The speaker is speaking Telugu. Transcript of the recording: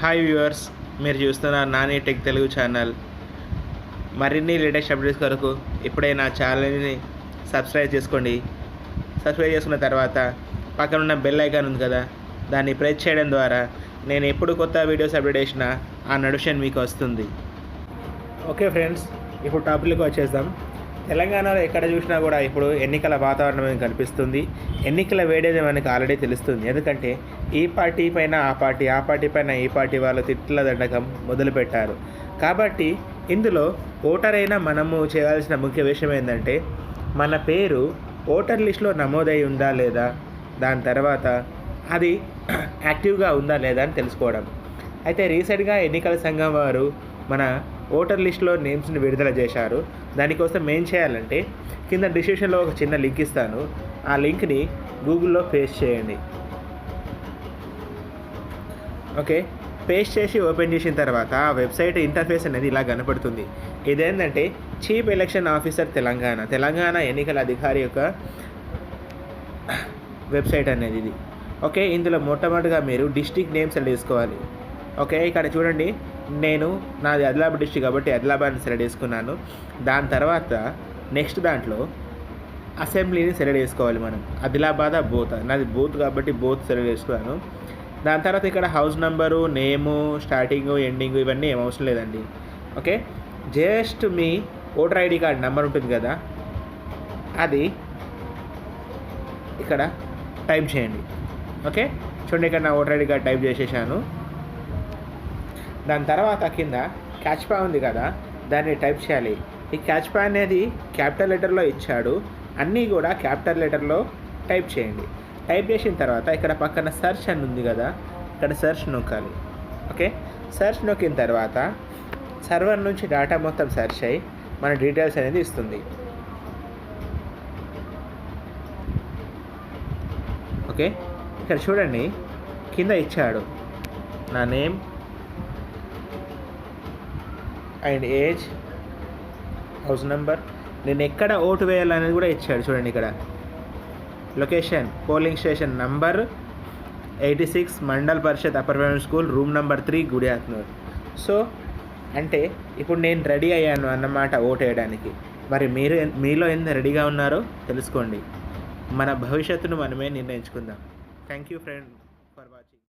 హాయ్ వ్యూవర్స్, మీరు చూస్తున్న నాని టెక్ తెలుగు ఛానల్. మరిన్ని లేటెస్ట్ అప్డేట్స్ కొరకు ఇప్పుడే నా ఛానల్ని సబ్స్క్రైబ్ చేసుకోండి. సబ్స్క్రైబ్ చేసుకున్న తర్వాత పక్కన ఉన్న బెల్ ఐకాన్ ఉంది కదా, దాన్ని ప్రెస్ చేయడం ద్వారా నేను ఎప్పుడు కొత్త వీడియోస్ అప్డేట్ చేసినా ఆ నోటిఫికేషన్ మీకు వస్తుంది. ఓకే ఫ్రెండ్స్, ఇప్పుడు టాపిక్కి వచ్చేద్దాం. తెలంగాణలో ఎక్కడ చూసినా కూడా ఇప్పుడు ఎన్నికల వాతావరణం కనిపిస్తుంది. ఎన్నికల వేడేది మనకు ఆల్రెడీ తెలుస్తుంది. ఎందుకంటే ఈ పార్టీ పైన ఆ పార్టీ, ఆ పార్టీ పైన ఈ పార్టీ వాళ్ళు తిట్ల దండకం మొదలుపెట్టారు. కాబట్టి ఇందులో ఓటర్ అయినా మనము చేయాల్సిన ముఖ్య విషయం ఏంటంటే, మన పేరు ఓటర్ లిస్టులో నమోదై ఉందా లేదా, దాని తర్వాత అది యాక్టివ్గా ఉందా లేదా అని తెలుసుకోవడం. అయితే రీసెంట్గా ఎన్నికల సంఘం వారు మన ఓటర్ లిస్టులో నేమ్స్ని విడుదల చేశారు. దానికోసం ఏం చేయాలంటే, కింద డిస్క్రిప్షన్లో ఒక చిన్న లింక్ ఇస్తాను. ఆ లింక్ని గూగుల్లో పేస్ట్ చేయండి. ఓకే, పేస్ట్ చేసి ఓపెన్ చేసిన తర్వాత ఆ వెబ్సైట్ ఇంటర్ఫేస్ అనేది ఇలా కనపడుతుంది. ఇదేంటంటే చీఫ్ ఎలక్షన్ ఆఫీసర్ తెలంగాణ ఎన్నికల అధికారి యొక్క వెబ్సైట్ అనేది ఇది. ఓకే, ఇందులో మొట్టమొదటిగా మీరు డిస్ట్రిక్ట్ నేమ్ సెలెక్ట్ చేసుకోవాలి. ఓకే, ఇక్కడ చూడండి, నేను నాది ఆదిలాబాద్ డిస్ట్రిక్ట్ కాబట్టి ఆదిలాబాద్ని సెలెక్ట్ చేసుకున్నాను. దాని తర్వాత నెక్స్ట్ దాంట్లో అసెంబ్లీని సెలెక్ట్ చేసుకోవాలి మనం. ఆదిలాబాద్ బోత్, నాది బోత్ కాబట్టి బోత్ సెలెక్ట్ చేసుకున్నాను. దాని తర్వాత ఇక్కడ హౌస్ నెంబరు, నేము, స్టార్టింగు, ఎండింగు ఇవన్నీ ఏం అవసరం లేదండి. ఓకే, జస్ట్ మీ ఓటర్ ఐడి కార్డ్ నెంబర్ ఉంటుంది కదా, అది ఇక్కడ టైప్ చేయండి. ఓకే, చూడండి, ఇక్కడ నా ఓటర్ ఐడి కార్డ్ టైప్ చేసేసాను. దాని తర్వాత కింద క్యాచ్పా ఉంది కదా, దాన్ని టైప్ చేయాలి. ఈ క్యాచ్పా అనేది క్యాపిటల్ లెటర్లో ఇచ్చాడు, అన్నీ కూడా క్యాపిటల్ లెటర్లో టైప్ చేయండి. టైప్ చేసిన తర్వాత ఇక్కడ పక్కన సెర్చ్ అని ఉంది కదా, ఇక్కడ సెర్చ్ నొక్కాలి. ఓకే, సెర్చ్ నొక్కిన తర్వాత సర్వర్ నుంచి డేటా మొత్తం సెర్చ్ అయ్యి మన డీటెయిల్స్ అనేది ఇస్తుంది. ఓకే, ఇక్కడ చూడండి, కింద ఇచ్చాడు నా name and age, house number, నేను ఎక్కడ ఓటు వేయాలనేది కూడా ఇచ్చాడు. చూడండి, ఇక్కడ location, polling station number 86, Mandal Parishad upper primary school, room number 3, Gudihatnur. So అంటే ఇప్పుడు నేను రెడీ అయ్యాను అన్నమాట ఓటు వేయడానికి. మరి మీలో ఎంత రెడీగా ఉన్నారో తెలుసుకోండి. మన భవిష్యత్తును మనమే నిర్ణయించుకుందాం. Thank you friend.